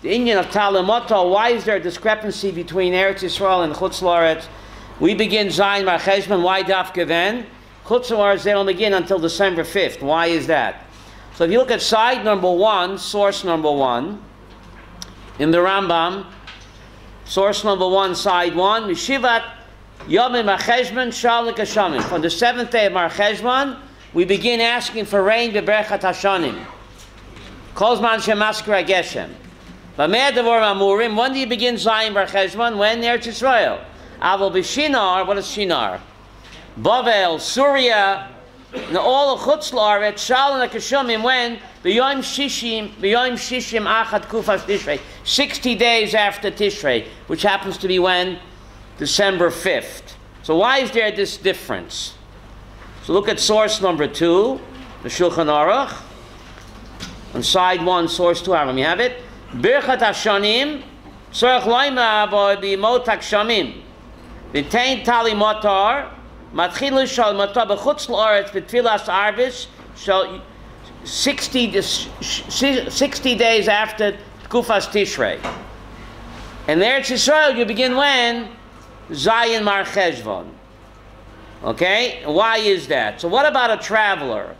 the Indian of Tali Motar. Why is there a discrepancy between Eretz Yisrael and Chutz La'aretz? We begin Zayin Mar Cheshvan. Why Dafka then? Chutz La'aretz, they don't begin until December 5th. Why is that? So if you look at side number 1, source number 1, in the Rambam, source number 1, side 1, Mishivat Yomim Mar Cheshvan Shalik Hashamim. From the 7th day of Mar Cheshvan, we begin asking for rain B'Berchat Hashanim. Kozman Shemaskra Geshem. When do you begin Zayin Bar Cheshvan? When? Eretz Yisrael. Aval B'Shinar, what is Shinar? Bavel, Surya, all of Chutz La'aretz, Shalom HaKashumim, when? B'Yom Shishim Achad Kufas Tishrei. 60 days after Tishrei, which happens to be when? December 5th. So why is there this difference? So look at source number 2, the Shulchan Aruch. On side 1, source 2, Aram, you have it? Birchat Hashanim, Tzorech Loima B'Mot HaKshamim, V'tein Tali Motar, Matchil Shal Motar B'Chutz La'aretz B'Tfilas Arvis, shall 60 days after Kufas Tishrei. And there Eretz Yisrael, you begin when? Zayin Mar Cheshvan. Okay? Why is that? So what about a traveler?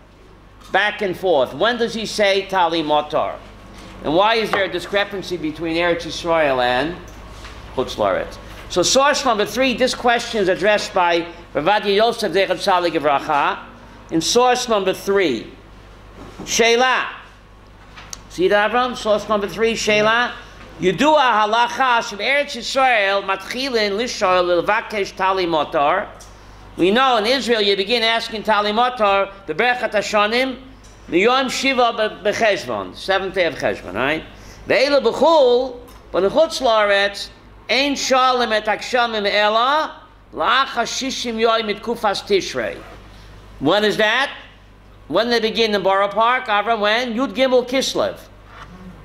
Back and forth. When does he say Tali Motar? And why is there a discrepancy between Eretz Yisrael and Chutz La'aretz? So source number 3, this question is addressed by Rabbi Yosef Zechat Tzaddik Livracha. In source number 3, Sheila. See that, Avram? Source number 3, Sheila. Yudua halacha shev Eretz Yisrael matchilin lishoel levakesh Tali Motar. We know in Israel you begin asking Tali Motar, the Berchat Hashanim, the Yom Shiva B'Cheshvan, 7th day of Cheshvan, right? Ve'ela b'chul, but in Chutz La'aretz, ein shalem et hakshamim ela, la'ach hashishim yoyim et kufas Tishrei. When is that? When they begin in Borough Park, Avram, when? Yud Gimel Kislev.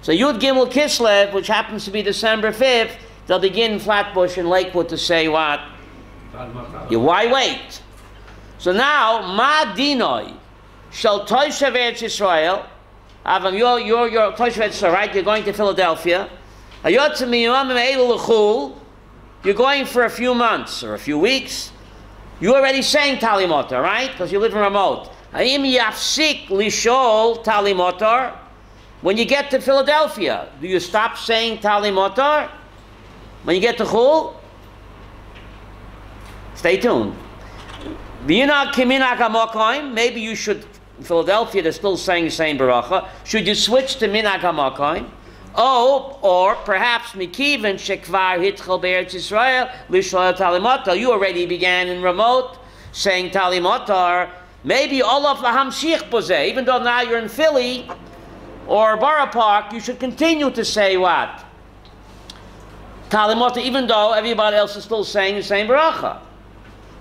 So Yud Gimel Kislev, which happens to be December 5th, they'll begin in Flatbush and Lakewood to say what? Why wait? So now, Ma Dinoi shall Toshav Eretz Yisrael. Avam, you're Toshav Eretz Yisrael, right? You're going to Philadelphia. You're going for a few months or a few weeks. You're already saying Tali Motar, right? Because you live in remote. Hayim Yafsik Lishol Tali Motar. When you get to Philadelphia, do you stop saying Tali Motar? When you get to Chul? Stay tuned. Maybe you should, in Philadelphia, they're still saying the same baracha. Should you switch to Minag HaMakoim? Oh, or perhaps Mikivan Shekvar Hitchel Be'eretz Yisrael Lishol Tali Motar. You already began in remote saying Tali Motar. Maybe Olaf Lahamshich Bozeh. Even though now you're in Philly or Borough Park, you should continue to say what? Tali Motar, even though everybody else is still saying the same baracha.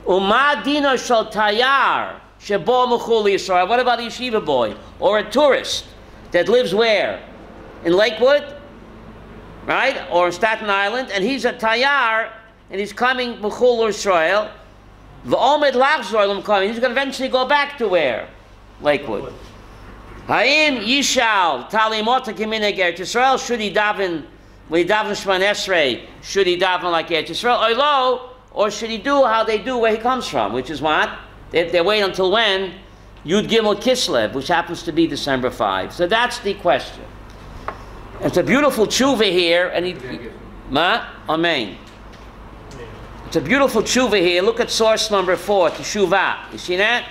Umadina shal tayar shebo mechul Yisrael. What about a yeshiva boy or a tourist that lives where? In Lakewood, right? Or in Staten Island, and he's a tayar and he's coming mechul Yisrael. V'omed lachzor coming. He's going to eventually go back to where? Lakewood. Hayim yishal Tali Motar k'minhag Eretz Yisrael. Should he daven when he daven Shemon Esrei? Should he daven like Eretz Yisrael? Oilo. Or should he do how they do where he comes from, which is what? They wait until when? Yud Gimel Kislev, which happens to be December 5. So that's the question. It's a beautiful tshuva here, and Amen. It's a beautiful tshuva here. Look at source number 4, Teshuvah. You see that?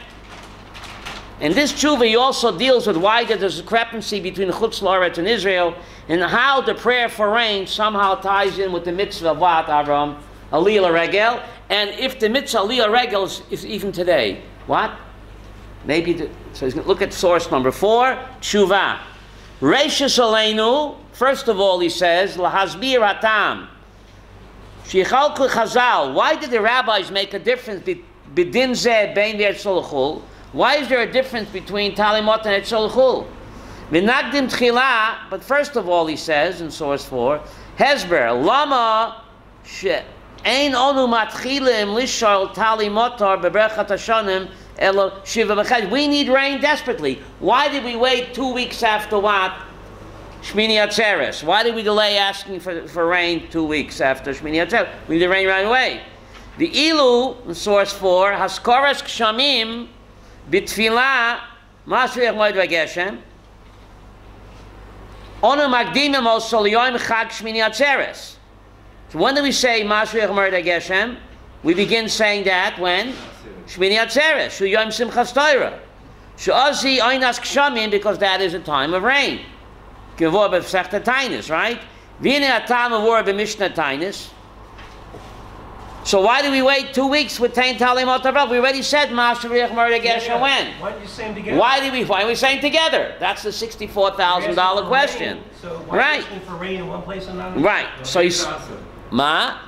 And this tshuva, he also deals with why there's a discrepancy between Chutz La'aretz and Israel, and how the prayer for rain somehow ties in with the mitzvah of what, Avram? Aliyah Regel, and if the mitzvah Aliyah Regel is even today, what? Maybe, so he's going to look at source number 4, Tshuva. Reishis Aleinu, first of all he says, Lahazbir Hatam. Shichalku Chazal, why did the rabbis make a difference B'din Zeh Bein V'Etzol Chul? Why is there a difference between Tali Motar and Etzol Chul? V'nagdim Tchila, but first of all he says, in source 4, Hezber, Lama She. Ein onu matchilim lishol Tali Motar beberchat hashanim elo shiva b'chad. We need rain desperately. Why did we wait 2 weeks after what? Shmini Atzeres. Why did we delay asking for rain 2 weeks after Shmini Atzeres? We need the rain right away. The Ilu, source 4, Haskoras Kshamim B'tfilah Masriach Moed Vageshem Onu Magdimim also Liyoim Chag Shmini Atzeres. So when do we say Masriach Moed Vageshem? We begin saying that when? Shmini Atzeres, Shu Yom Simchas Torah. Shu Ozi Oynas Kshamim, because that is a time of rain. Gevor b'Sechta Tainis, right? V'ine atam avor b'Mishnah Tainis. So why do we wait 2 weeks with Tain Talim Otavel? We already said Masriach Moed Vageshem when. Why did you say them together? Why are we saying together? That's the $64,000 question. So why right. are you asking for rain in one place and not in right. So he's Ma.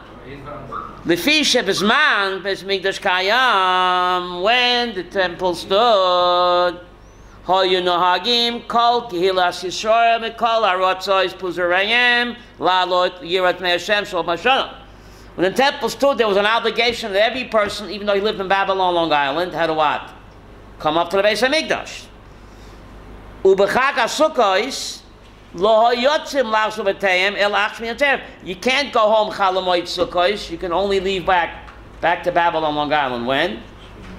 Lefi shebizman bes Mikdash Kayam, when the temple stood. Hoyu nohagim kol kehilas Yisrael mikol arotzois puzurayim lalot yirat me'Hashem shol mashana. When the temple stood, there was an obligation that every person, even though he lived in Babylon, Long Island, had to what? Come up to the Beis HaMikdash. Ubechag HaSukkos lo hayotzim lachzu b'teihem el ach Shmini Atzeres. You can't go home Chalamoid Sukkos. You can only leave back to Babylon, Long Island. When?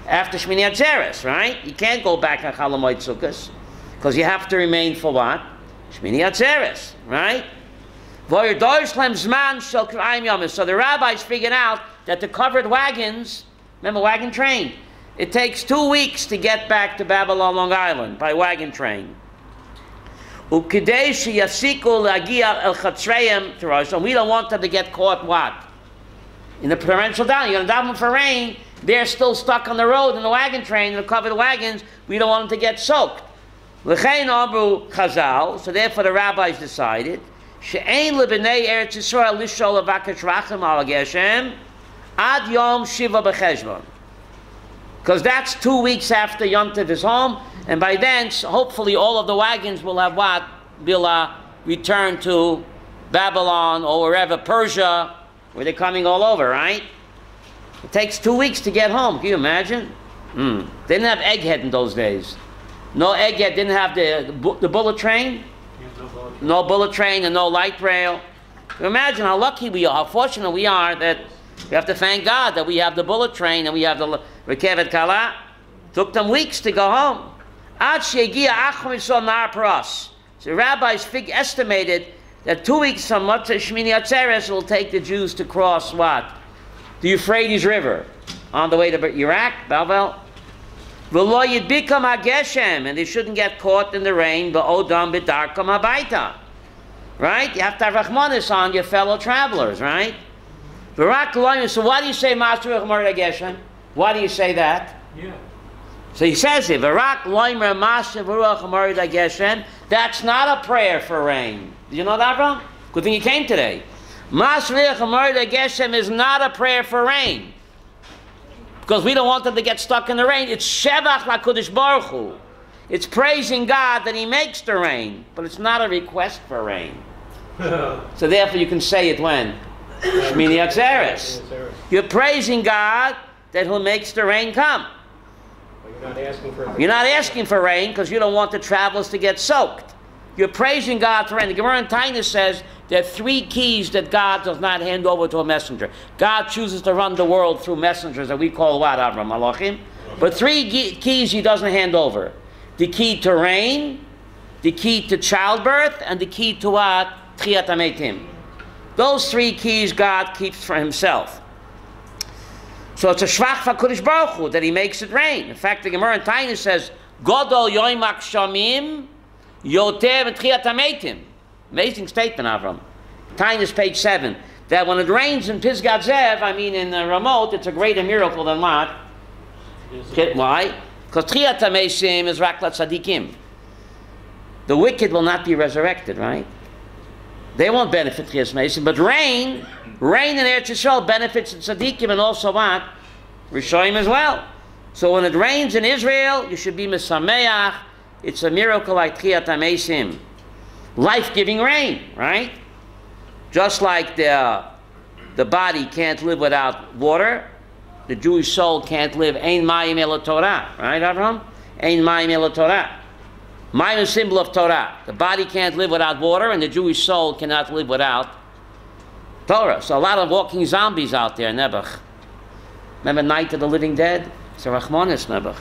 After Shmini Atzeres, right? You can't go back on Chalamoid Sukkos because you have to remain for what? Shmini Atzeres, right? So the rabbis figured out that the covered wagons, remember wagon train, it takes 2 weeks to get back to Babylon, Long Island by wagon train. And we don't want them to get caught what? In the torrential down. You're going to daven for rain. They're still stuck on the road in the wagon train, the covered wagons. We don't want them to get soaked. So therefore the rabbis decided, she'ein lebnei Eretz Yisrael lishol avakesh rachim al Geshem ad yom shiva b'cheshbon. Because that's 2 weeks after Yom Tov is home, and by then, hopefully all of the wagons will have what? Will return to Babylon or wherever, Persia, where they're coming all over, right? It takes 2 weeks to get home. Can you imagine? They didn't have egghead in those days. No egghead, didn't have the bullet train. No bullet train and no light rail. Imagine how lucky we are, how fortunate we are that we have to thank God that we have the bullet train and we have the Rekevet Kala. Took them weeks to go home. So rabbis estimated that 2 weeks from Shmini Atzeres will take the Jews to cross what? The Euphrates River on the way to Iraq, Babel. And they shouldn't get caught in the rain. Right? You have to have Rachmanis on your fellow travelers, right? So why do you say Masriach Moed Vageshem? Why do you say that? Yeah. So he says it. That's not a prayer for rain. Did you know that, Rabbi? Good thing you came today. Masriach Moed Vageshem is not a prayer for rain. Because we don't want them to get stuck in the rain. It's Shevach LaKudosh Baruch Hu. It's praising God that He makes the rain. But it's not a request for rain. So therefore you can say it when? Shmini Atzeres. You're praising God that Who makes the rain come. You're not asking for rain because you don't want the travelers to get soaked. You're praising God for rain. The Gemara in Tainus says there are 3 keys that God does not hand over to a messenger. God chooses to run the world through messengers that we call what, Avram Malachim? But 3 keys He doesn't hand over. The key to rain, the key to childbirth, and the key to what? Tchiyat HaMeitim. Those 3 keys God keeps for Himself. So it's a shvach v'Kodesh Baruch Hu that He makes it rain. In fact, the Gemara in Tainus says, Godol yoimak shamim yoter v'tchiyat HaMeitim. Amazing statement, Avram. Tainus, page 7. That when it rains in Pisgat Zev, I mean in the remote, it's a greater miracle than what? Why? Because tchiyat HaMeitim is raklat tzadikim. The wicked will not be resurrected, right? They won't benefit tchiyat HaMeitim, but rain in Eretz Yisrael benefits the tzaddikim and also what? Rishoyim as well. So when it rains in Israel, you should be mesameach. It's a miracle like tchiyat HaMeitim. Life-giving rain, right? Just like the body can't live without water, the Jewish soul can't live. Ein mayim ela Torah, right, Avraham? Ein mayim ela Torah. Mayim is a symbol of Torah. The body can't live without water, and the Jewish soul cannot live without Torah. So a lot of walking zombies out there, Nebuch. Remember Night of the Living Dead? It's a Rachmanis, Nebuch.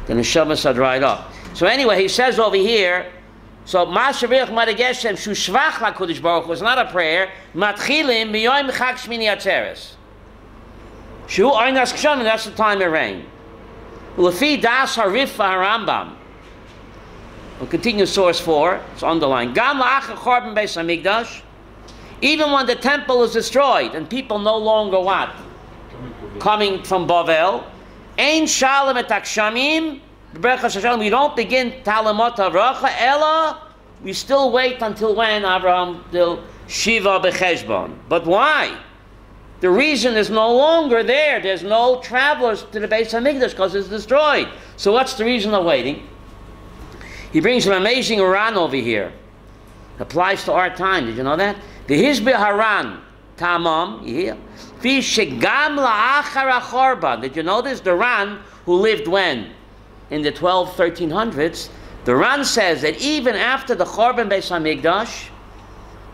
The neshamas are dried up. So anyway, he says over here, so Mashavich Madageshem Shu Shvach LaKudish Baruch was not a prayer. Matchilim Miyoim Chag Shmini Atzeres. Shu Oynas Kshamim, that's the time of rain. Lefi Das Harif HaRambam. We'll continue source 4. It's underlined. Gam La'achar Chorban Beis HaMikdash. Even when the temple is destroyed and people no longer what? Coming from Bavel. Ein Shalom Et Akshamim. We don't begin Talamot Avracha, Ella, we still wait until when, Abraham, till Shiva Becheshbon. But why? The reason is no longer there. There's no travelers to the Beis HaMikdash because it's destroyed. So what's the reason of waiting? He brings an amazing Uran over here. Applies to our time. Did you know that? The Hizbe Haran, Tamam, you hear? Fi Shegam La'achar HaChorban. Did you know this? The Ran, who lived when? In the 1300s, the Ran says that even after the Chorban Beis HaMikdash,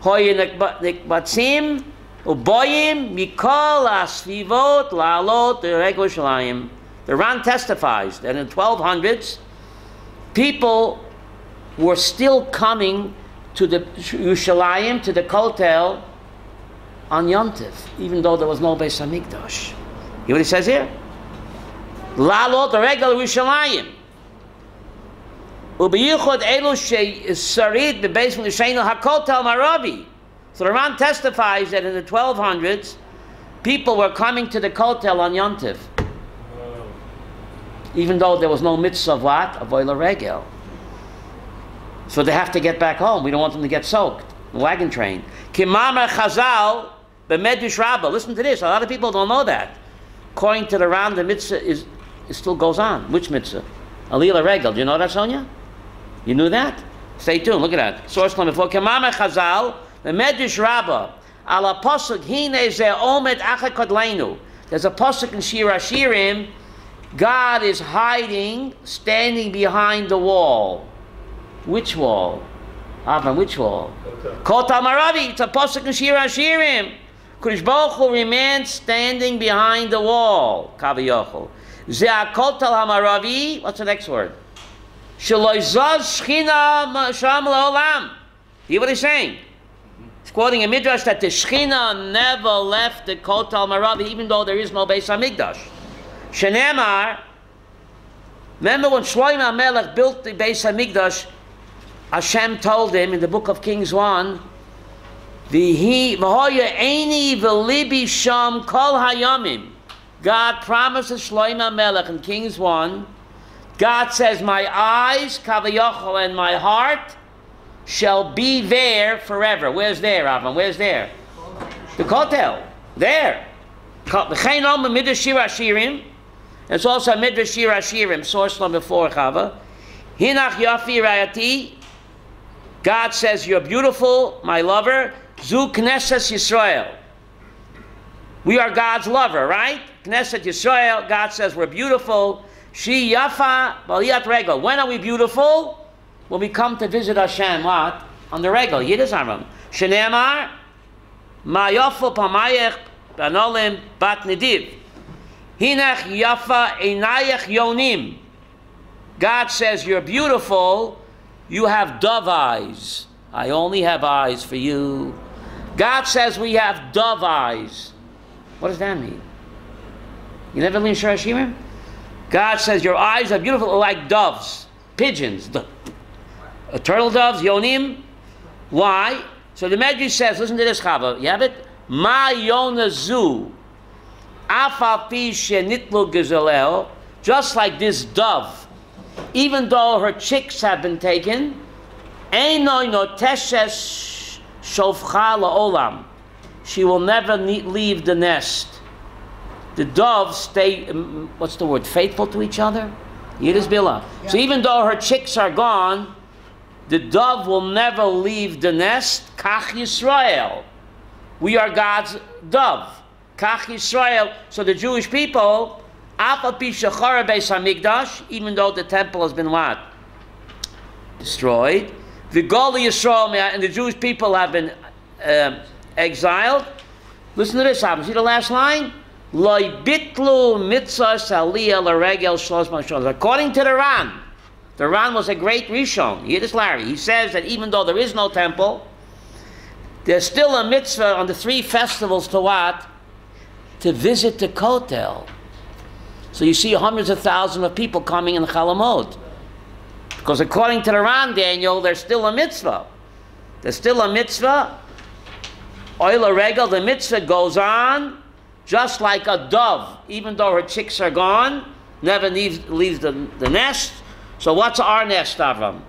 Hoye Nikbatzim Uboyim Mikol Asvivot La'alot Regel Shalayim. The Ran testifies that in the 1200s, people were still coming to the Yerushalayim, to the Kotel, on Yom Tov, even though there was no Beis HaMikdash. You know what he says here? La'alot Regel Yerushalayim. Ubiyichod elu she'sarid bebeis l'sheinu hakotel maravi. So the Ran testifies that in the 1200s, people were coming to the Kotel on Yom Tov, even though there was no mitzvah of what? Avodah regel. So they have to get back home. We don't want them to get soaked. The wagon train. Kimamar Chazal b'medrash Rabbah. Listen to this. A lot of people don't know that. According to the Ran, the mitzvah it still goes on. Which mitzvah? Aliyah regel. Do you know that, Sonia? You knew that? Stay tuned. Look at that. Source number 4. Kamama Chazal, the Medrash Rabbah, ala pasuk hine ze omet acha kodleinu. There's a pasuk in Shir Hashirim. God is hiding, standing behind the wall. Which wall? Avram, which wall? Kotel Maravi. It's a pasuk in Shir Hashirim. Kodesh Baruch Hu remains standing behind the wall. Kaviyachol. Ze Kotel Hamaravi. What's the next word? Shaloi zaz shchina sham la'olam. Hear what he's saying? He's quoting a midrash that the Shechina never left the Kotel Maravi, even though there is no Beis HaMikdash. Shenemar, remember when Shlomo HaMelech built the Beis HaMikdash, Hashem told him in the book of Kings 1, V'hoya eini v'libi sham kol hayamim. God promises Shlomo HaMelech in Kings 1, God says, my eyes, kavayachol, and my heart shall be there forever. Where's there, Avram? Where's there? The Kotel. There. Midrash Shir Hashirim. It's also a Midrash Shir Hashirim, source number 4, Chava. Hinach yafi rayati. God says, you're beautiful, my lover. Zu Knesset Yisrael. We are God's lover, right? Knesset Yisrael. God says, we're beautiful. She yafa baliyat regel. When are we beautiful? When we come to visit Hashem, what? On the regel. Yiddish Aram. Shenemar ma yafu pamayech banolim bat nediv. Hinach yafa einayech yonim. God says, you're beautiful. You have dove eyes. I only have eyes for you. God says we have dove eyes. What does that mean? You never learned Shir Hashirim? God says your eyes are beautiful like doves, pigeons, turtle doves, yonim. Why? So the Medrash says, listen to this, Chava. You have it? Ma yona zu, afal pi shenitlu gezalel. Just like this dove, even though her chicks have been taken, eino noteshes shofcha la'olam. She will never leave the nest. The doves stay, what's the word, faithful to each other? Yiddish Billah. Yeah. So even though her chicks are gone, the dove will never leave the nest. Kach Yisrael. We are God's dove. Kach Yisrael. So the Jewish people, Afal pi shechara Beis HaMikdash, even though the temple has been what? destroyed. The Goli Yisrael, and the Jewish people have been exiled. Listen to this, see the last line? Loi bitlu mitzvahs aliyah l'regel shlosh mashon. According to the Ran was a great Rishon. Hear this, Larry. He says that even though there is no temple, there's still a mitzvah on the 3 festivals to what? To visit the Kotel. So you see hundreds of thousands of people coming in Chalamot. Because according to the Ran, Daniel, there's still a mitzvah. There's still a mitzvah. Oila Regel, the mitzvah goes on just like a dove, even though her chicks are gone, never leaves the nest. So what's our nest, Avram?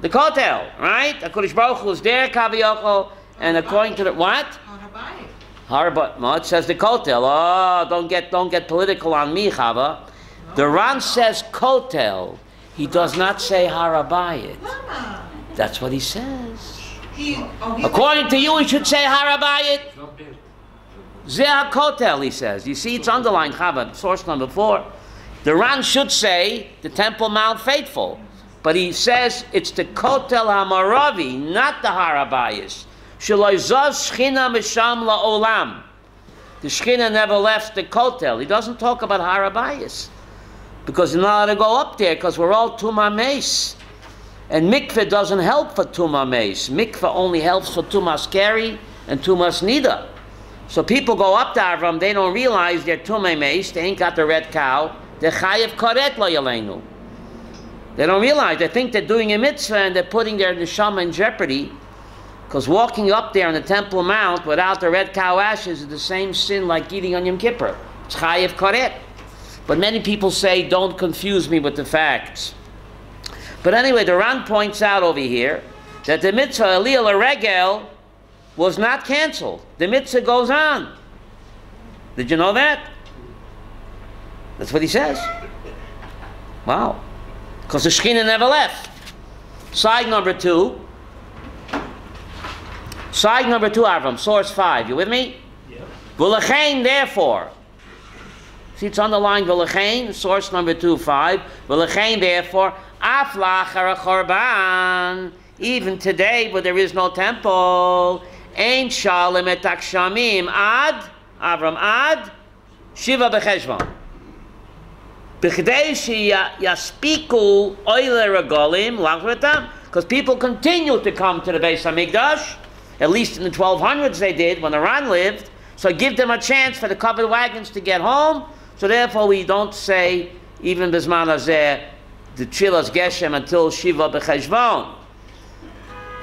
The Kotel, right? HaKadosh Baruch Hu is there, Kaviyoko, and according to the, what? Harabayit. No, it says the Kotel. Oh, don't get political on me, Chava. The Ran says Kotel. He does not say Harabayit. That's what he says. According to you, he should say Harabayit. Zeh HaKotel, he says. You see, it's underlined, Chava, source number 4. The Ran should say the Temple Mount Faithful, but he says it's the Kotel HaMaravi, not the Harabayis. Sheloi zaz Shechina misham la'olam. The Shechina never left the Kotel. He doesn't talk about Harabayis because you're not allowed to go up there because we're all Tumah Meis. And Mikveh doesn't help for Tumah Meis. Mikveh only helps for Tumas Keri and Tumas Nida. So people go up to Avram, they don't realize they're Tumah Meis, they ain't got the red cow. They're chayev karet lo yaleinu. They don't realize. They think they're doing a mitzvah and they're putting their neshama in jeopardy. Because walking up there on the Temple Mount without the red cow ashes is the same sin like eating on Yom Kippur. It's chayev karet. But many people say, don't confuse me with the facts. But anyway, the Ran points out over here that the mitzvah aliyah l'regel was not canceled. The mitzvah goes on. Did you know that? That's what he says. Wow. Because the Shekhinah never left. Side number 2. Side number 2, Avram, source 5. You with me? Yeah. V'lechein, therefore. See, it's underlined v'lechein, source number 2, 5. V'lechein, therefore, af lachar chorban. Even today, where there is no temple, ein shalem et akshamim ad, Avram, ad, shiva b'cheshvan. Because people continue to come to the Beis HaMikdash, at least in the 1200s they did, when the Ran lived, so give them a chance for the covered wagons to get home, so therefore we don't say, even Bizman Hazeh, the Tchilas Geshem until Shiva B'Cheshvan.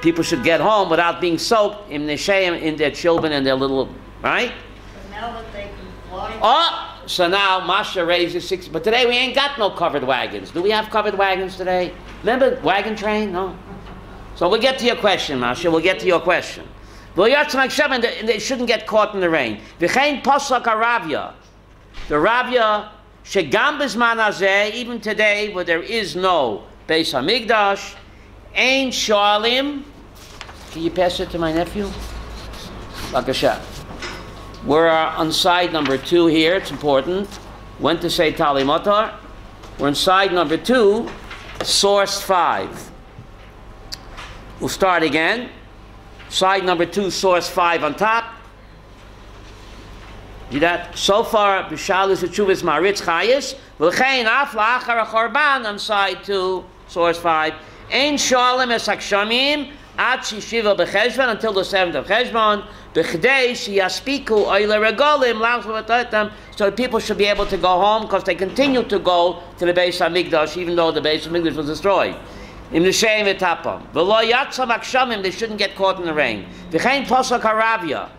People should get home without being soaked in their children and their little, right? But now that they can fly... Oh! So now Masha raises 6, but today we ain't got no covered wagons. Do we have covered wagons today? Remember wagon train? No. So we'll get to your question, Masha. We'll get to your question. They shouldn't get caught in the rain. V'chein posak Aravya. The Ravya shegam b'zman hazeh, even today where there is no Beis HaMikdash, ein shoalim. Can you pass it to my nephew? Bakasha. We're on side number 2 here. It's important. When to say Tali Motar. We're on side number 2, source 5. We'll start again. Side number 2, source 5 on top. See that? So far, B'Shalus Etshuvis Maritz Chayis. V'chein af la'achar chorban on side 2, source 5. Ein shalom es hakshamim ad shiva b'cheshvan until the 7th of Cheshvan. B'chdei sheyaspiku oile regolim la'achar. So people should be able to go home because they continue to go to the Beis HaMikdash even though the Beis HaMikdash was destroyed. Im l'sheim etapam. V'lo yatzam hakshamim, they shouldn't get caught in the rain. V'chein posak haravya.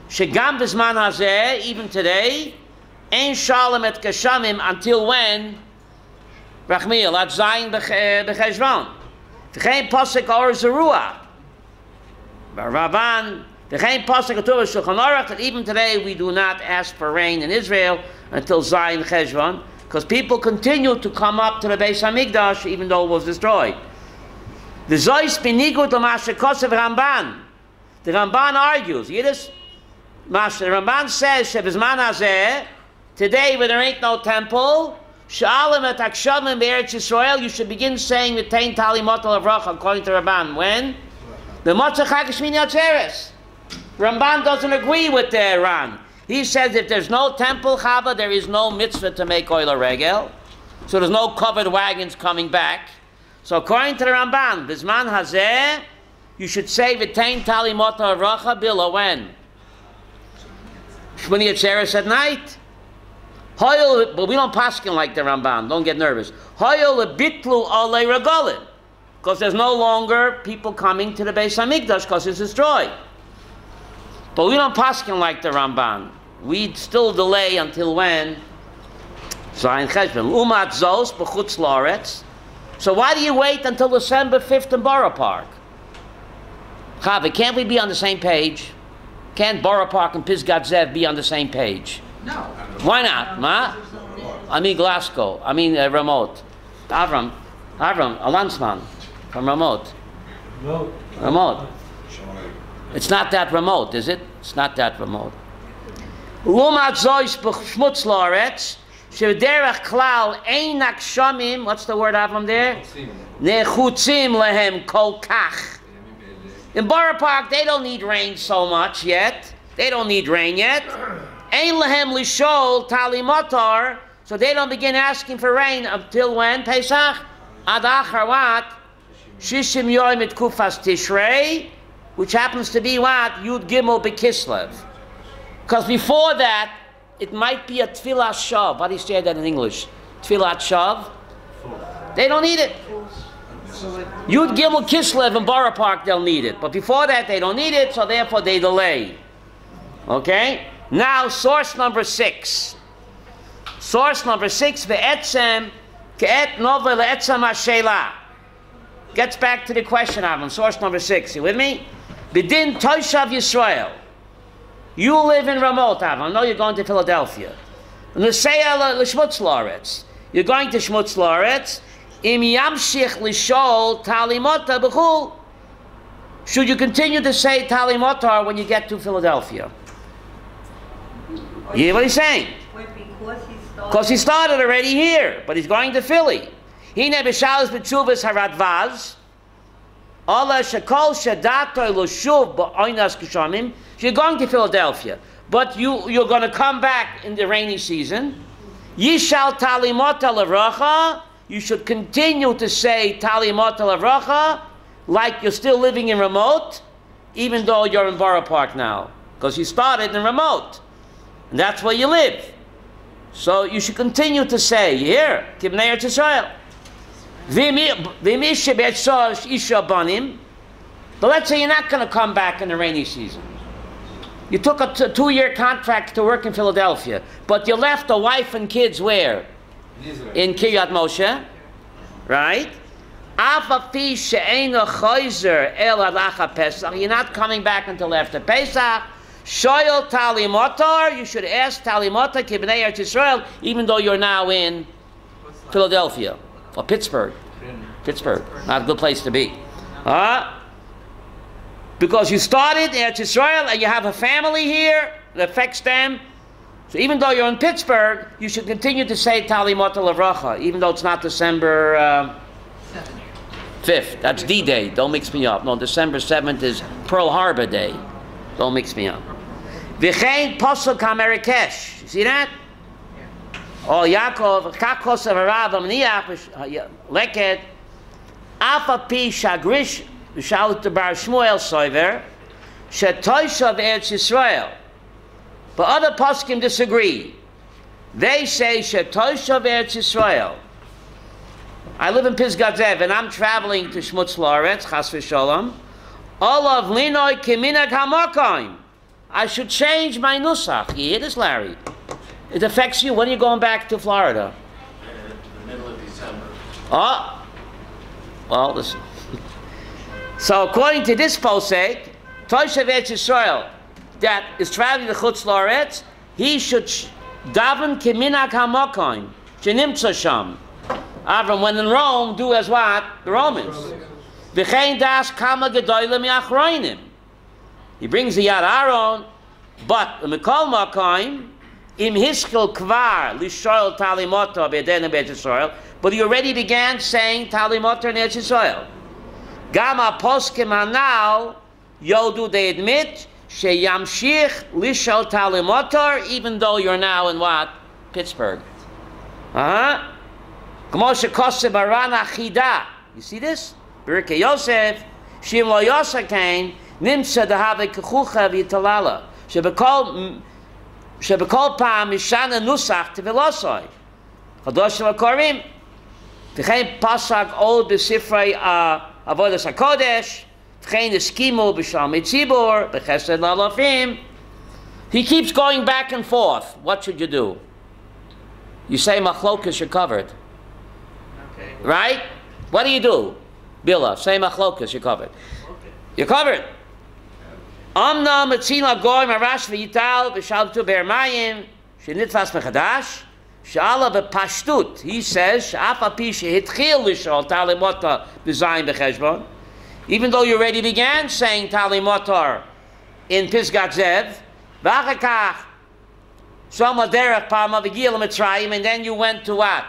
Shegam b'zman hazeh, even today, ein shalom et kashamim until when? Rachmiel, at zayin b'cheshvan. V'chein posek or zerua. Ravan, v'chein posek atuv shulchan aruch, that even today we do not ask for rain in Israel until zayin cheshvan, because people continue to come up to the Beis HaMikdash even though it was destroyed. V'zois b'nigut l'mashe kosev Ramban. The Ramban argues, you hear this? The Ramban says, Shebizman hazeh, today where there ain't no temple, Sha'alim et akshavim be'eretz Yisrael, you should begin saying the Tein Tali Motel Avracha according to Ramban. When? The Motzei Chag Shmini Atzeres. Ramban doesn't agree with the Ran. He says if there's no temple chava, there is no mitzvah to make oil regel. So there's no covered wagons coming back. So according to the Ramban, Bizman Hazeh, you should say V'tein Tali Motel Avracha Bila when? Shmini Atzeres at night. Hoyel, but we don't paskin like the Ramban. Don't get nervous. Hoyel lebitlu alei regalim, because there's no longer people coming to the Beis Hamikdash because it's destroyed. But we don't paskin like the Ramban. We still delay until when? Zayin Cheshbon. Umat zos b'chutz la'aretz. So why do you wait until December 5th in Borough Park? Chava, can't we be on the same page? Can't Borough Park and Pisgat Zev be on the same page? No. Why not? Ma? I mean Glasgow. I mean remote. Avram, a landsman from remote. Remote. It's not that remote, is it? It's not that remote. Lumat zois b'chmutz la'aretz shev'derech klal ein akshamim. What's the word Avram there? Nechutzim lehem kol kach. In Borough Park, they don't need rain so much yet. They don't need rain yet. Ein lehem lishol tali motar, so they don't begin asking for rain until when? Pesach? Ad achar what? Shishim yoim et kufas tishrei, which happens to be what? Yud Gimel Bekislev. Because before that, it might be a Tfilat Shav. How do you say that in English? Tfilat Shav? They don't need it. Yud Gimel Kislev in Borough Park, they'll need it. But before that, they don't need it, so therefore they delay. Okay? Now, source number 6. Source number 6, Ve'etzem ke'et nova le'etzem ha'sheila. Gets back to the question of him. Source number 6. You with me? B'din Toshav Yisrael. You live in Ramot, Avram. I know you're going to Philadelphia. L'seya l'shmutz la'aretz. You're going to Shmutz la'aretz. Im yamshich l'shol tali motar b'chul. Should you continue to say tali motar when you get to Philadelphia? You hear what he's saying? Because he started already here, but he's going to Philly. Hine b'shalos b'tshuvas haratvaz. Allah shekol shadato l'shuv ba'oinas kishamim. You're going to Philadelphia, but you're going to come back in the rainy season. Yishal talimot alavracha. You should continue to say talimot alavracha like you're still living in Remote, even though you're in Borough Park now, because you started in Remote. And that's where you live. So you should continue to say, here, Kibnei Eretz Yisrael. But let's say you're not going to come back in the rainy season. You took a 2-year contract to work in Philadelphia, but you left a wife and kids where? In Kiryat Moshe, right? You're not coming back until after Pesach. Shoyel Tali Motar, you should ask Tali Motar, Kibnei Eretz Yisrael, even though you're now in Philadelphia or Pittsburgh. Pittsburgh, not a good place to be. Because you started in Eretz Yisrael and you have a family here that affects them. So even though you're in Pittsburgh, you should continue to say Tali Motar Lavracha, even though it's not December 5th. That's D-Day. Don't mix me up. No, December 7th is Pearl Harbor Day. Don't mix me up. V'chein posuk HaMerekesh. You see that? Oh, Yaakov, kakos of Arav, Amniach, Leked, Apapi Shagrish, V'shalut Bar Shmuel Soiver, Shetoishav Eretz Yisrael. But other poskim disagree. They say Shetoishav Eretz Yisrael. I live in Pisgat Zev, and I'm traveling to Shmutz La'aretz, Chas v'Sholom. All of Linoi Keminag HaMokoim. I should change my nusach. You hear this, Larry? It affects you. When are you going back to Florida? The middle of December. Oh. Well, listen. So according to this posek, Toshav Eretz Yisrael, that is traveling to Chutz La'aretz, he should daven Keminag HaMokoim. Shenimtza sham. Avram, when in Rome, do as what? The Romans. V'chein das kama gedoyle mi'achroinim. He brings the Yad Aaron, but the Mikol Makoim, Im hiskil kvar lishoel tali motor be'edenu be'Eretz Yisrael, but he already began saying tali motor in Eretz Yisrael. Gama poskim hanal yodu, they admit sheyamshich lishoel tali motor, even though you're now in what? Pittsburgh. Gmo shekosem aran achida. You see this? Birke Yosef shim lo yosakain nimsa dehave kechucha v'yitalala shebekol pam mishana nusach tevilosoi chadosh l'korim v'chein pasak od b'sifrei avodas hakodesh v'chein eskimu b'shalmei tzibur b'chesed l'alafim. He keeps going back and forth. What should you do? You say machlokas, you're covered. Okay. Right? What do? Bila, say machlokas, you're covered. Okay. You're covered. Amna metzina goy marash v'yital b'shaltu be'ermayim shenitfas mechadash she'ala b'pashtut. He says she'af api she'hitchil l'shol tali motar b'zayin b'cheshbon, even though you already began saying tali motar in Pisgat Zev, v'achakach Shama derech pama v'gil Mitzrayim, and then you went to what?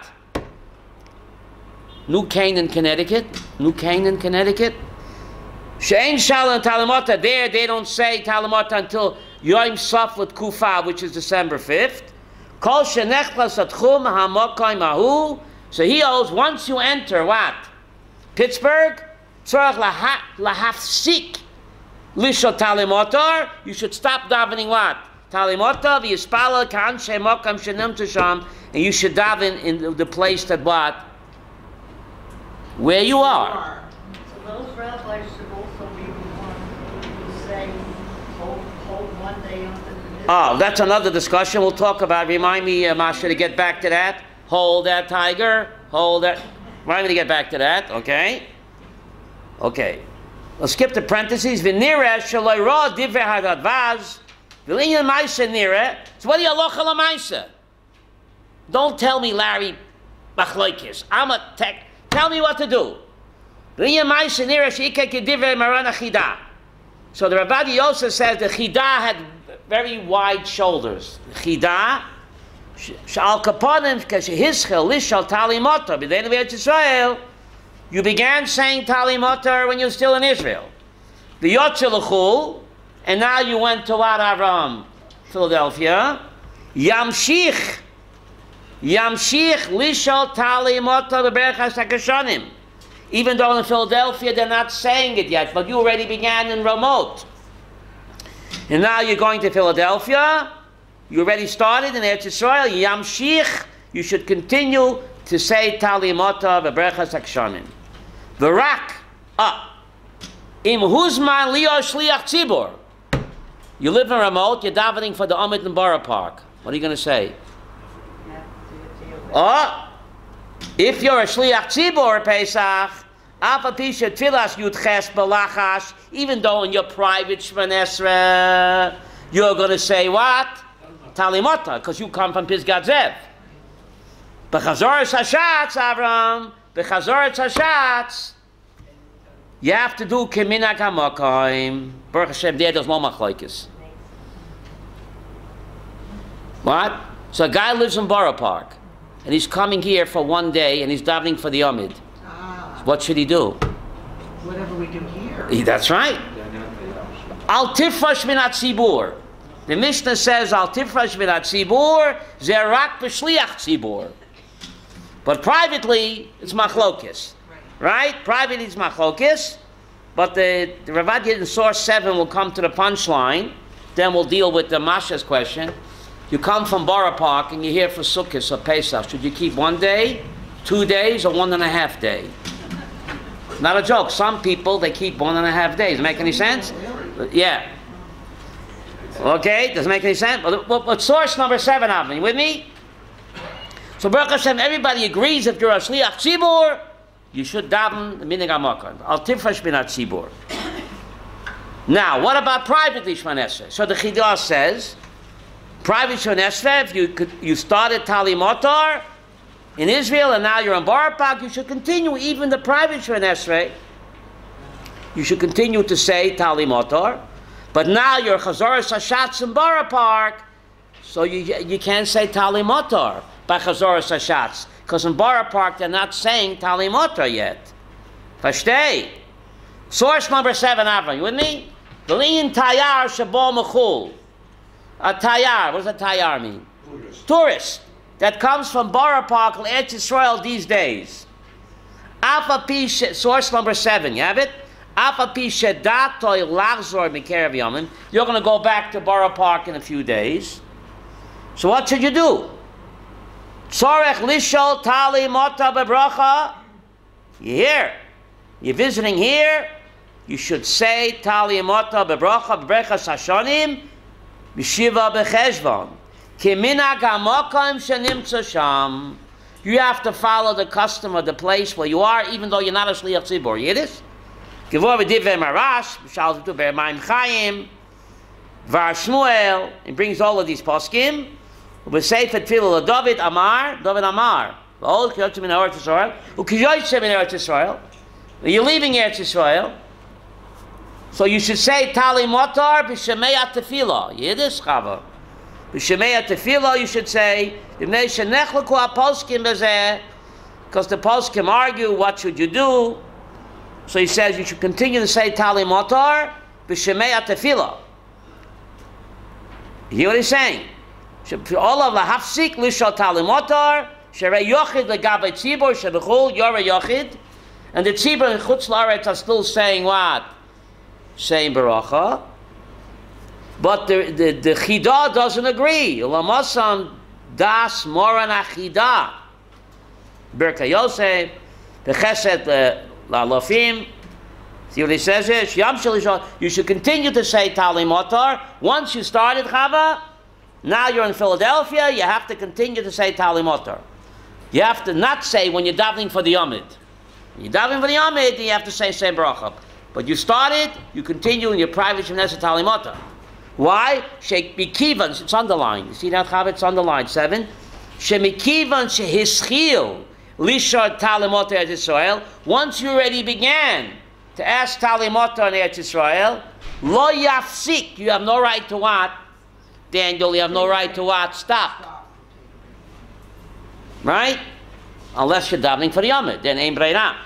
New Canaan, Connecticut. New Canaan, Connecticut. She'ein shalom talamota. There, they don't say talamota until Yom Saflet Kufa, which is December 5th. Kol shenechlas atchum hamokai mahu. So he owes, once you enter what? Pittsburgh. Tzorach lahafsik lishot talimotar. You should stop davening what? Talimota v'yispala k'anshe mokam shenem tisham, and you should daven in the place that what? Where you are. So those rabbis should also be the ones who say, hold one day unto the Oh, that's another discussion we'll talk about. Remind me, Masha, to get back to that. Hold that, Tiger. Hold that. Remind me to get back to that, okay? Okay. Let's skip the parentheses. V'nireh shaloi ra divrei hadadvaz. So what do you loch ala maisa? Don't tell me, Larry, machloikis. I'm a tech. Tell me what to do. So the Rabbi Yosef says the chida had very wide shoulders. Chida, shal kaponim k'shehischel lishal tali motor. B'dein Eretz Yisrael, you began saying tali motor when you're still in Israel. The yotze l'chul. And now you went to what, Avram? Philadelphia. Yamshich lishol tali motar beberachas hakashanim. Even though in Philadelphia they're not saying it yet, but you already began in Ramot. And now you're going to Philadelphia. You already started in Eretz Yisrael. Yamshich. You should continue to say tali motar beberachas hakashanim. V'rak. Im huzman liyo shliach tzibur. You live in Ramot, you're davening for the Amit in Borough Park. What are you going to say? If you're a Shliach Tzibor Pesach, Afapisha Tfilas Yudches Balachas, even though in your private Shemon Esrei, you're going to say what? Talimota, because you come from Pisgat Zev. B'chazoretz Hashatz, Avram, B'chazoretz Hashatz, you have to do Keminag HaMokayim. Baruch Hashem, there's no machlokes. What? So a guy lives in Borough Park, and he's coming here for one day, and he's davening for the Amid. What should he do? Whatever we do here. That's right. Al tifrash min hatzibur. The Mishnah says, Al tifrash min hatzibur, zerak b'shliach tzibur. But privately, it's machlokes. Right? Privately, it's machlokes. But the Ravad in source 7 will come to the punchline. Then we'll deal with the Masha's question. You come from Borough Park and you're here for Sukkot or Pesach. Should you keep 1 day, 2 days, or 1.5 days? Not a joke. Some people, they keep 1.5 days. Does it make any sense? Yeah. Okay, does it make any sense? But source number 7 of you with me? So Baruch Hashem, everybody agrees if you're a Shliach Tzibur, you should daven the Minhag HaMokar. Al tifresh min hatzibur. Now, what about privately Shemon Esrei? So the Chidah says, private Shemon Esrei, if you started Tali Motar in Israel and now you're in Borough Park, you should continue even the private Shemon Esrei. You should continue to say Tali Motar. But now you're Chazoros Hashatz in Borough Park, So you can't say Tali Motor by Chazoras Hashatz. Because in Borough Park, they're not saying Tali Motor yet. Versteh? Source number 7, Avram, you with me? V'lin tayar shabo mechul. A tayar, what does a tayar mean? Tourist. That comes from Borough Park, Eretz Yisrael these days. Source number 7, you have it? You're going to go back to Borough Park in a few days. So what should you do? Tzorech lishol tali mota bebracha. You're here. You're visiting here. You should say tali mota bebracha bebrechas hashanim b'shiva b'cheshvan. Kiminag hamokim shenimtza sham. You have to follow the custom of the place where you are, even though you're not a shliach tzibor. You hear this? Gevor v'divrei marash b'shal tu b'mayim chayim var Shmuel. It brings all of these poskim. B'seifet tefillah David Amar. V'ol kiyotzim in Eretz Yisrael. U'kiyotzim in Eretz Yisrael. You're leaving Eretz Yisrael. So you should say Tali Motar b'shemei tefillah. You hear this, Chava? B'shemei tefillah you should say because the poskim argue what should you do. So he says you should continue to say Tali Motar b'shemei tefillah. You hear what he's saying? All of the hafsik lishal Tali Motar sherei yochid legabei tzibor shebechul yorei yochid, and the tzibor in Chutz La'aretz are still saying what? Saying baracha. But the Chida doesn't agree. Lamasan das moran achida. Berka Yosef, the Chesed la'alofim. See what he says here? You should continue to say Tali Motar. Once you started Chava, now you're in Philadelphia, you have to continue to say Tali Motar. You have to not say when you're davening for the Yomid. When you're davening for the Yomid, you have to say Shem Baruch. But you started, you continue in your private Shemnesha Tali Motar. Why? Shemikivan, it's underlined. You see that, Chava? It's underlined. 7. Shemikivan shehischil lishar Tali Motar Eretz Yisrael. Once you already began to ask Tali Motar in Eretz Yisrael, lo yafsik. You have no right to what? Daniel, you have no right to what? Stop. Right? Unless you're davening for the Yomid. Then aim breira.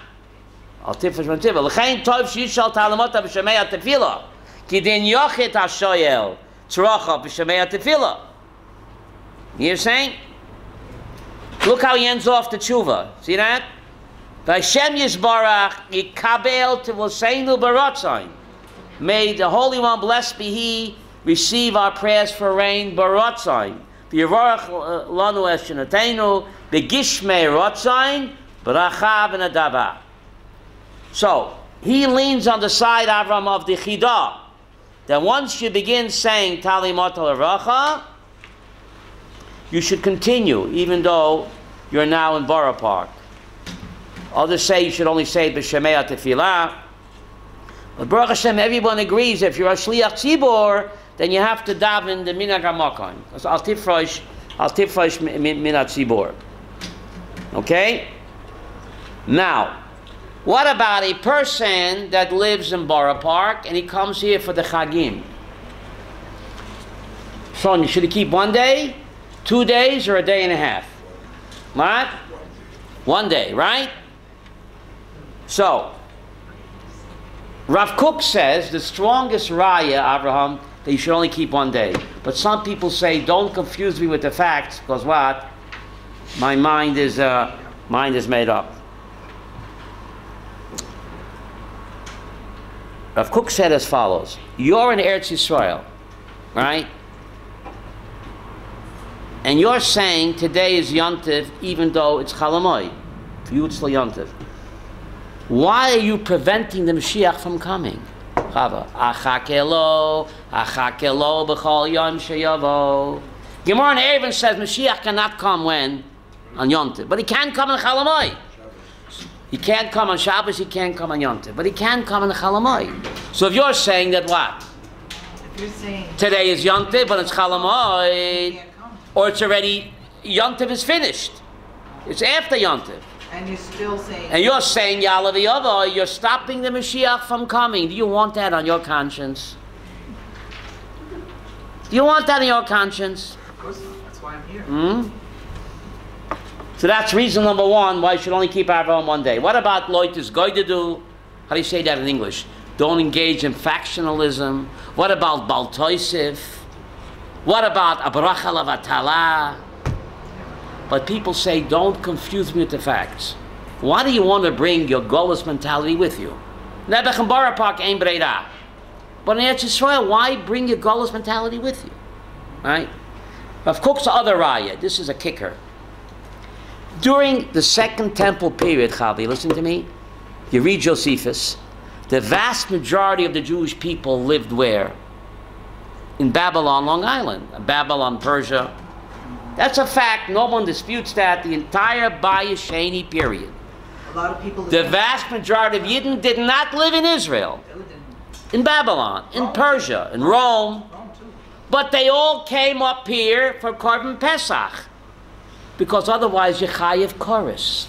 Al tifresh man tifel. L'chein tov shishal Tali Motar b'shemei tefillah. Ki din yochit hashoyel tzrocha b'shemei tefillah. You're saying? Look how he ends off the tshuva. See that? V'Hashem Yisbarach yikabel tivosenu baratzayin. May the Holy One, blessed be He, receive our prayers for rain baratzayin. V'yivarach lanu es shenatenu b'gishmei ratzayin b'racha v'nadava. So he leans on the side, Avram, of the Chida. That once you begin saying Tali Motar Racha, you should continue, even though you're now in Borough Park. Others say you should only say B'Shemei Tefillah. But Baruch Hashem, everyone agrees if you're a Shliach Tzibor, then you have to daven the Minhag HaMakom. Al tifresh Minhag Tzibor. Okay? Now, what about a person that lives in Borough Park and he comes here for the Chagim? So should he keep 1 day, 2 days, or a day and a half? What? 1 day, right? So, Rav Kook says the strongest raya, Abraham, that you should only keep 1 day. But some people say, don't confuse me with the facts, because what? My mind is made up. Rav Kook said as follows: you're in Eretz Yisrael, right? And you're saying today is Yontiv, even though it's Chalamoy. For you, it's still Yontiv. Why are you preventing the Mashiach from coming? Chava, achakelo b'chol yom sheyavo. Gemara in Erevin says Mashiach cannot come when? On Yontiv. But he can come on Chalamoy. He can't come on Shabbos, he can't come on Yontiv. But he can come on Chalamoy. So if you're saying that what? If you're saying today is Yontiv, but it's Chalamoy, or it's already, Yontiv is finished. It's after Yontiv. and you're still saying And you're saying, Ya'ala v'yavo, you're stopping the Mashiach from coming. Do you want that on your conscience? Do you want that on your conscience? course not. That's why I'm here. Hmm? So that's reason number one why you should only keep Avraham one day. What about loitis goydadu? How do you say that in English? Don't engage in factionalism. What about baltoisif? What about abracha lavatala? But people say, don't confuse me with the facts. Why do you want to bring your Golos mentality with you? Nebech and Barapak ain't breira. But in Eretz Yisrael, why bring your Golos mentality with you? Right? Rav Kook's other raya, this is a kicker. During the Second Temple period, Chavi, listen to me. You read Josephus. The vast majority of the Jewish people lived where? In Babylon, Long Island. Babylon, Persia. That's a fact. No one disputes that. The entire Bayis Sheni period. A lot of people. The vast majority of Yidden did not live in Israel. They lived In Babylon, in Persia, in Rome. Rome too. But they all came up here for Korban Pesach. Because otherwise, you're chayiv chorus.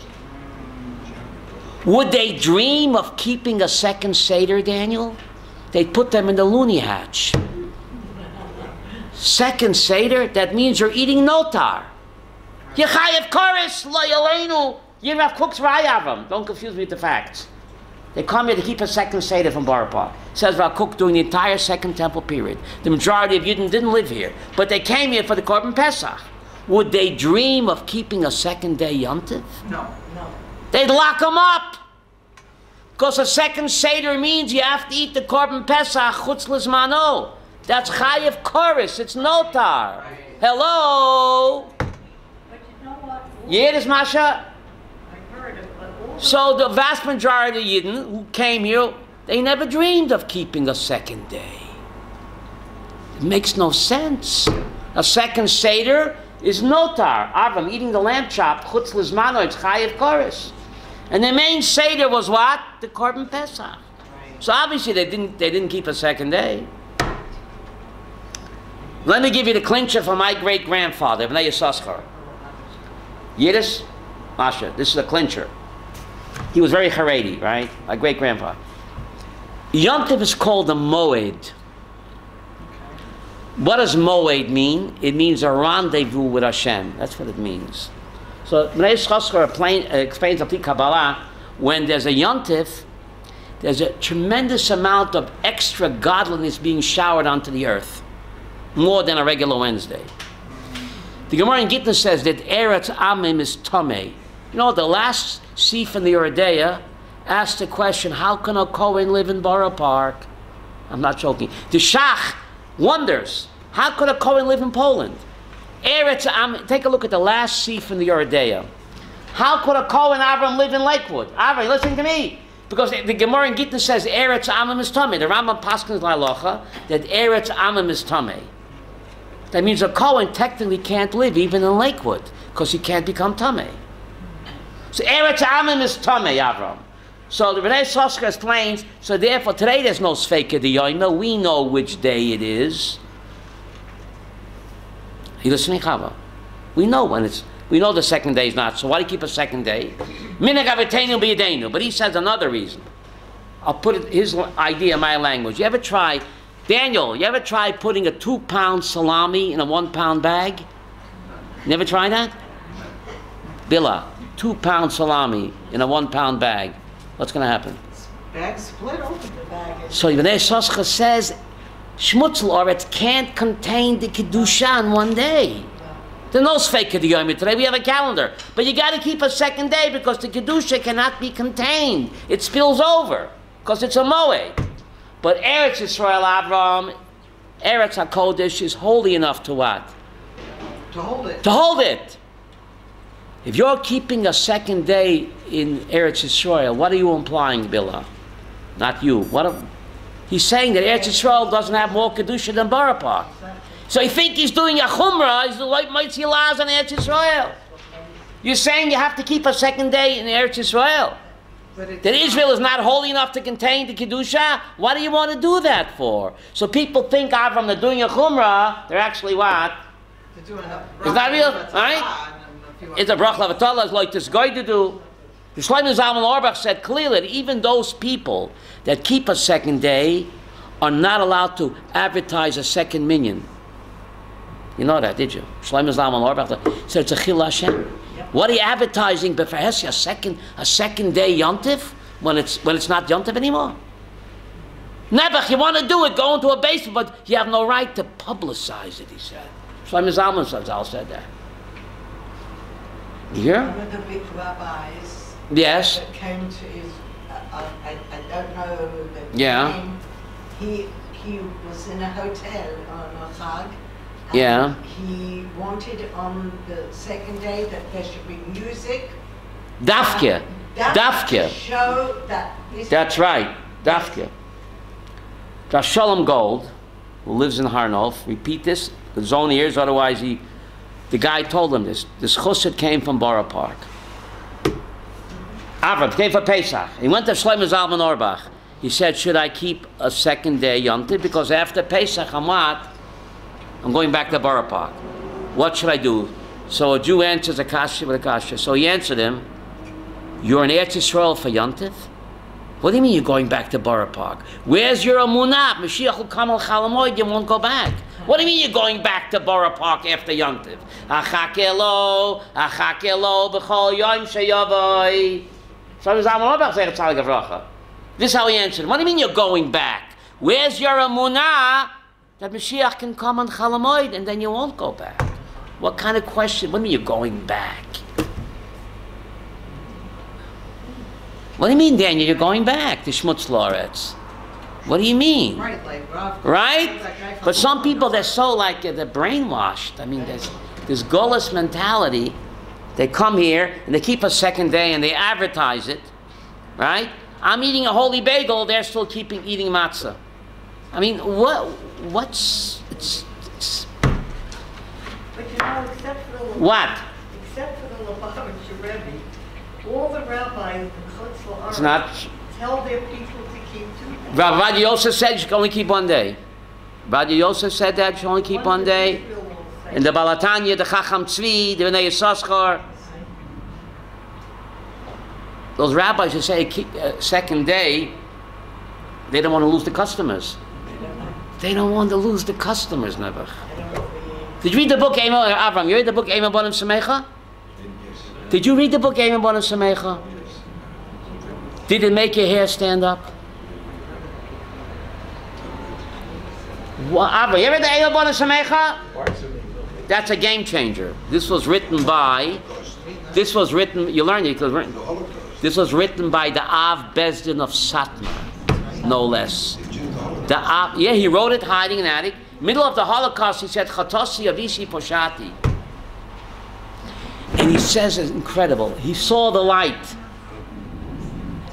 Would they dream of keeping a second Seder, Daniel? They'd put them in the loony hatch. Second Seder, that means you're eating notar. You're chayiv chorus, lo yaleinu. You have Kook's Rayavam. Don't confuse me with the facts. They come here to keep a second Seder from Borough Park. Says Rav Kook during the entire Second Temple period. The majority of Yidden didn't live here, but they came here for the Korban Pesach. Would they dream of keeping a second day Yom Tov? No. They'd lock them up. Because a second Seder means you have to eat the Korban Pesach chutz lizmano. That's chayiv chorus. It's notar. Hello? But you know what? You hear this, Masha? I heard it, but all So the vast majority of Yidden who came here, they never dreamed of keeping a second day. It makes no sense. A second Seder is notar. Avram eating the lamb chop, chutz lizmano, it's chayiv chorus. And the main Seder was what? The Korban Pesach. So obviously they didn't keep a second day. Let me give you the clincher for my great-grandfather, Bnei Yissaschar. Yiddish? Masha, this is a clincher. He was very Haredi, right? My great-grandfather. Yom Tov is called a moed. What does moed mean? It means a rendezvous with Hashem. That's what it means. So Bnei Yissaschar explains Al Pi Kabbalah, when there's a Yom Tov, there's a tremendous amount of extra godliness being showered onto the earth. More than a regular Wednesday. The Gemara in Gittin says that Eretz Amim is Tomei. You know, the last Sif in the Yoredeya asked the question, how can a Kohen live in Borough Park? I'm not joking. The Shach wonders, how could a Kohen live in Poland? Eretz Amim, take a look at the last Sif in the Yoredeya. How could a Kohen Avram live in Lakewood? Avram, listen to me. Because the Gemara in Gittin says Eretz Amim is Tomei. The Rambam paskins l'halacha that Eretz Amim is Tomei. That means a Kohen technically can't live even in Lakewood because he can't become Tameh. So Eretz Amim is Tameh, Avram. So the Bnei Yissaschar explains, so therefore today there's no Sfeika D'Yoyma. We know which day it is. You listening, Chava? We know when it's, we know the second day is not, so why do you keep a second day? Minhag Avotenu b'Yadenu. But he says another reason. I'll put it, his idea in my language. You ever try, Daniel, you ever try putting a 2-pound salami in a 1-pound bag? Never try that? Billa, 2-pound salami in a 1-pound bag. What's going to happen? Bag split open. the bag is. So Bnei Yissaschar says, Shmutzel Oretz can't contain the Kedusha in one day. There's no Sfeika D'Yoyma today. We have a calendar. But you got to keep a second day because the Kedusha cannot be contained. It spills over because it's a Moed. But Eretz Yisrael, Avram, Eretz HaKodesh is holy enough to what? To hold it. To hold it. If you're keeping a second day in Eretz Yisrael, what are you implying, Billah? Not you. He's saying that Eretz Yisrael doesn't have more Kedusha than Borough Park. So you think he's doing a Chumrah, he's like Mitzvah Laz on Eretz Yisrael. You're saying you have to keep a second day in Eretz Yisrael. That Israel is not holy enough to contain the Kedusha? What do you want to do that for? So people think, Avram, they're doing a Chumrah, they're actually what? It's not real, right? It's a Brach Lavatollah, like this guy to do. The Shlomo Zalman Auerbach said clearly that even those people that keep a second day are not allowed to advertise a second minyan. You know that, did you? Shlomo Zalman Auerbach said it's a Chil Hashem. What are you advertising? But for Hesi, a second day Yontif when it's not Yontif anymore. Never. You want to do it, go into a basement, but you have no right to publicize it. He said. Shlomo Zalman said that. You hear? One of the big rabbis Yes. that came to his, I don't know the Yeah. name. He was in a hotel on a Chag. and Yeah. He wanted on the second day that there should be music. Dafke. To show that this That's right. Dafke. That's Shalom Gold, who lives in Harnof. Repeat this. The zone ears, otherwise the guy told him this. This chussid came from Borough Park. Avram came for Pesach. He went to Shlomo Zalman Auerbach. He said, should I keep a second day Yontif? Because after Pesach, I'm going back to Borough Park. What should I do? So a Jew answers a kasha with a kasha. So he answered him, you're in Eretz Yisrael for Yontif? What do you mean you're going back to Borough Park? Where's your amunah? Mashiach will come al chalamoid, you won't go back. What do you mean you're going back to Borough Park after Yontif? Achakelo, b'chol yom sheyavoi. This is how he answered him. What do you mean you're going back? Where's your amunah that Mashiach can come on chalamoid and then you won't go back? What kind of question? What do you mean you're going back? What do you mean, Daniel, you're going back to Shmutz Loretz? What do you mean? Right, like Rav. Right? That guy from But some Brooklyn. people, they're so like, they're brainwashed. I mean, there's this gullus mentality. They come here and they keep a second day and they advertise it. Right? I'm eating a holy bagel, they're still eating matzah. I mean, it's But you know, except for the what? Except for the Lubavitcher Rebbe, all the rabbis in Chutz It's La'aretz not. tell their people to keep 2 days. Rabbi Yosef said you can only keep 1 day. Rabbi Yosef said that you should only keep 1 day. In the Balatanya, the Chacham Tzvi, the Bnei Yissaschar. Those rabbis who say keep second day, they don't want to lose the customers. They don't want to lose the customers, never. Did you read the book Avram? You read the book Eimah Bonim Samecha? Did you read the book Eimah Bonim Samecha? Did it make your hair stand up? Avram, you read the Eimah Bonim Samecha? That's a game changer. This was written by. You learned it. This was written by the Av Bezdin of Satmar, no less. He wrote it hiding in an attic. Middle of the Holocaust, he said, Chatosi Avishi Poshati. And he says it's incredible. He saw the light.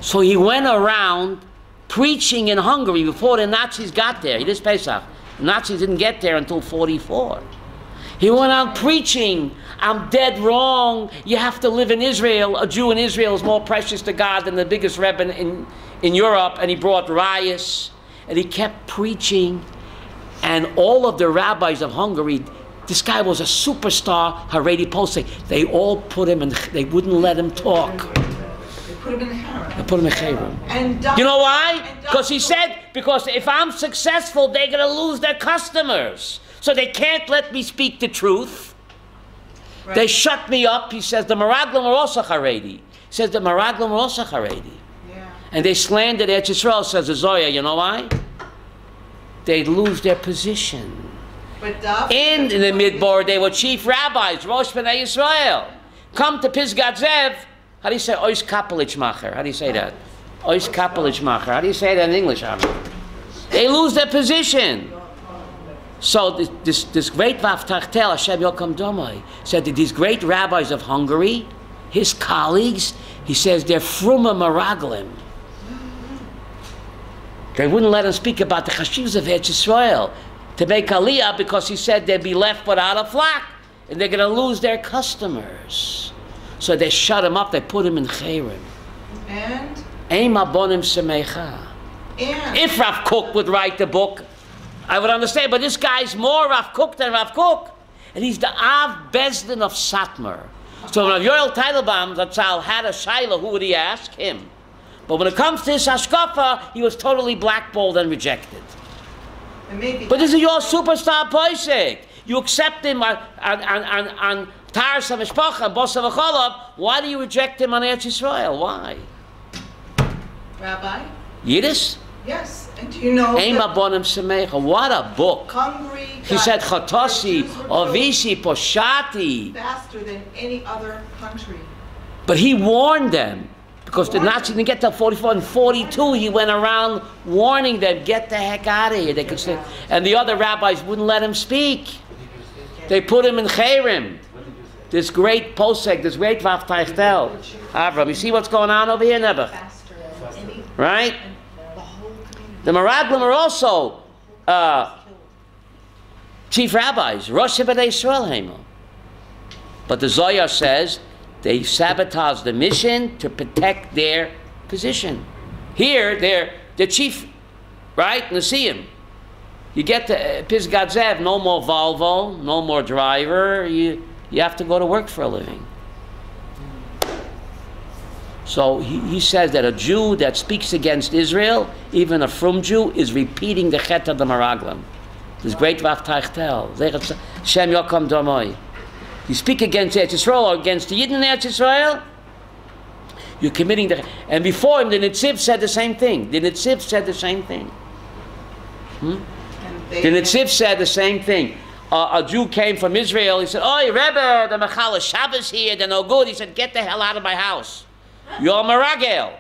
So he went around preaching in Hungary before the Nazis got there. It is Pesach. The Nazis didn't get there until 1944. He went out preaching, I'm dead wrong. You have to live in Israel. A Jew in Israel is more precious to God than the biggest Rebbe in Europe. And he brought riots. And he kept preaching. And all of the rabbis of Hungary, this guy was a superstar, Haredi Posek. They all put him in, they wouldn't let him talk. They put him in Harem. They put him in Chayrim. And You know why? Because he said, because if I'm successful, they're going to lose their customers. So they can't let me speak the truth. Right. They shut me up. He says, the Meraglim are also Haredi. He says, the Meraglim are also Haredi. Yeah. And they slandered Eretz Yisrael, says the Zoya. You know why? They'd lose their position. But In the Midbar, they were chief rabbis, Rosh B'nai Yisrael. Come to Pisgat Zev. How do you say Ois Kapelich Macher? How do you say that? Ois Kapelich Macher. How do you say that in English? They lose their position. So this great Vaftachtel, Hashem Yocham Domai, said that these great rabbis of Hungary, his colleagues, he says they're Fruma Meraglim. They wouldn't let him speak about the Chashivas of Eretz Yisrael to make Aliyah because he said they'd be left without a flock and they're going to lose their customers. So they shut him up, they put him in Chayrim. And Eimah Bonim Samecha. If Rav Kook would write the book, I would understand, but this guy's more Rav Kook than Rav Kook. And he's the Av Bezdin of Satmar. So when Yoel Teitelbaum, Zatzal, had a Shiloh, who would he ask? Him. But when it comes to his Hashkafa, he was totally blackballed and rejected. maybe But this is your superstar Poisek. You accept him on Taras HaMishpacha and Bosa V'Cholov. Why do you reject him on Eretz Yisrael? Why? Rabbi? Yiddish? Yes. And do you know Ema Bonim Semecha. What a book. Hungary He said, Chatosi, Ovisi, Poshati. faster than any other country. But he warned them. Because the Nazis didn't get to 44 and 42, he went around warning them, get the heck out of here. They could say, and the other rabbis wouldn't let him speak. They put him in Cherem. This great posek, this great Vaftaichtel. Avram, you see what's going on over here, Nebuch? Right? The Meraglim are also chief rabbis, Rosh B'nai Yisrael Hema. But the Zohar says, they sabotage the mission to protect their position. Here, they're the chief, right? Nasiim. You get to Pisgat Zev, no more Volvo, no more driver. You have to go to work for a living. So he says that a Jew that speaks against Israel, even a frum Jew, is repeating the chet of the Meraglim. This great Vaftaichtel. Shem Yokom Domoi. You speak against Eretz Yisrael or against the Yidden in Eretz Yisrael, you're committing the... And before him, the Netziv said the same thing. The Netziv said the same thing. The Netziv said the same thing. A Jew came from Israel. He said, "Oi, Rebbe, the Mechal Shabbos here. They're no good." He said, "Get the hell out of my house. You're a Meragel."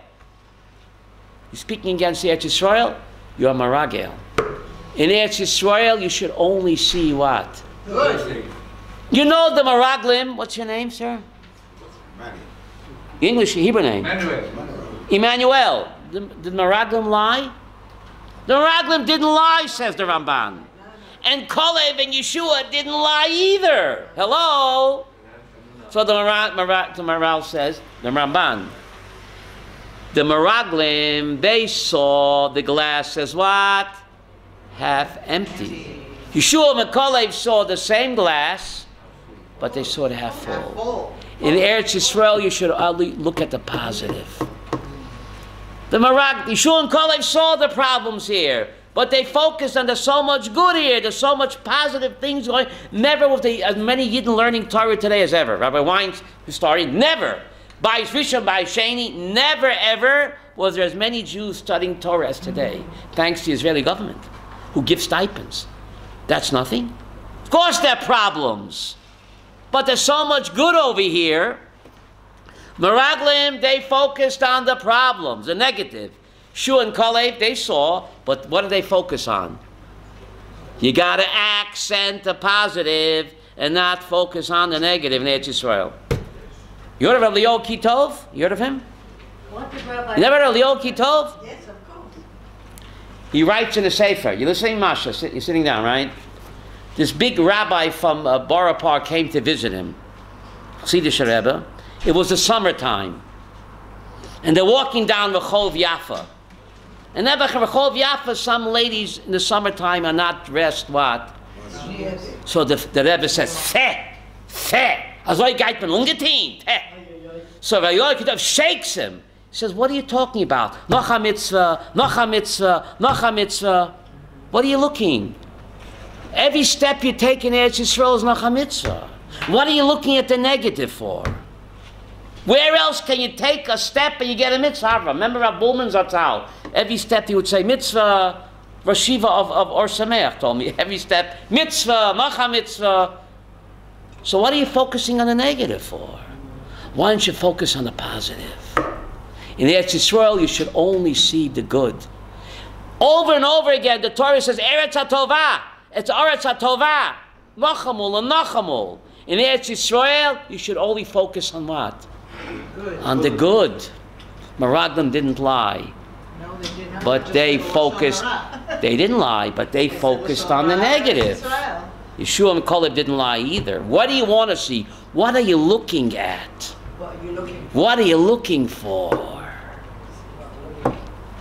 You're speaking against Eretz Yisrael, you're a Meragel. In Eretz Yisrael, you should only see what? Good. You know the Meraglim. What's your name, sir? English, Hebrew name. Emmanuel. Did Meraglim lie? The Meraglim didn't lie, says the Ramban. And Kolev and Yeshua didn't lie either. Hello? So the Maral says, the Ramban, the Meraglim, they saw the glass as what? Half empty. Yeshua and Kolev saw the same glass, but they saw it half full. In Eretz Yisrael, you should only look at the positive. The Yeshua and Kolev saw the problems here, but they focused on there's so much good here, there's so much positive things going. Never was there as many Yidden learning Torah today as ever. Rabbi Wein's historian, never. By Rishon, by Sheni, never ever was there as many Jews studying Torah as today, thanks to the Israeli government, who give stipends. That's nothing. Of course there are problems, but there's so much good over here. Meraglim, they focused on the problems, the negative. Shu and Kalev, they saw, but what did they focus on? You got to accent the positive and not focus on the negative in Eretz Yisrael. You heard of Rabbi Leo Kitov? You heard of him? What did Rabbi... You never heard of Leo Kitov? Yes, of course. He writes in a Sefer. You're listening, Masha? You're sitting down, right? This big rabbi from Borough Park came to visit him. Chassidus Rebbe. It was the summertime. And they're walking down Rehov Yafa. And then Rehov Yafa, some ladies in the summertime are not dressed what? Yes. So the Rebbe says, Feh! Azoi geit man ungetient. So Rabbi Kitov shakes him. He says, what are you talking about? Noch a mitzvah, noch a mitzvah, noch a mitzvah. What are you looking? Every step you take in Eretz Yisrael is noch a mitzvah. What are you looking at the negative for? Where else can you take a step and you get a mitzvah? Remember Rav Bullman Zatzal. Every step he would say, mitzvah, Rashiva of Or Sameach told me. Every step, mitzvah, macha mitzvah. So what are you focusing on the negative for? Why don't you focus on the positive? In Eretz Yisrael, you should only see the good. Over and over again, the Torah says, Eretz HaTovah. It's Eretz HaTovah. Nachamul and Nachamul. In Eretz Yisrael, you should only focus on what? Good. On the good. Meraglim didn't lie. No, they did not. But Just they said focused, Lashon they didn't lie, but they focused on the negative. Israel. Yeshua and Kolev didn't lie either. What do you want to see? What are you looking at? What are you looking for? What are you looking for?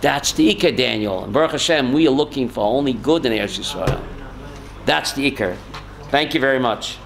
That's the Iker, Daniel. And Baruch Hashem, we are looking for only good in Eretz Yisrael. That's the Iker. Thank you very much.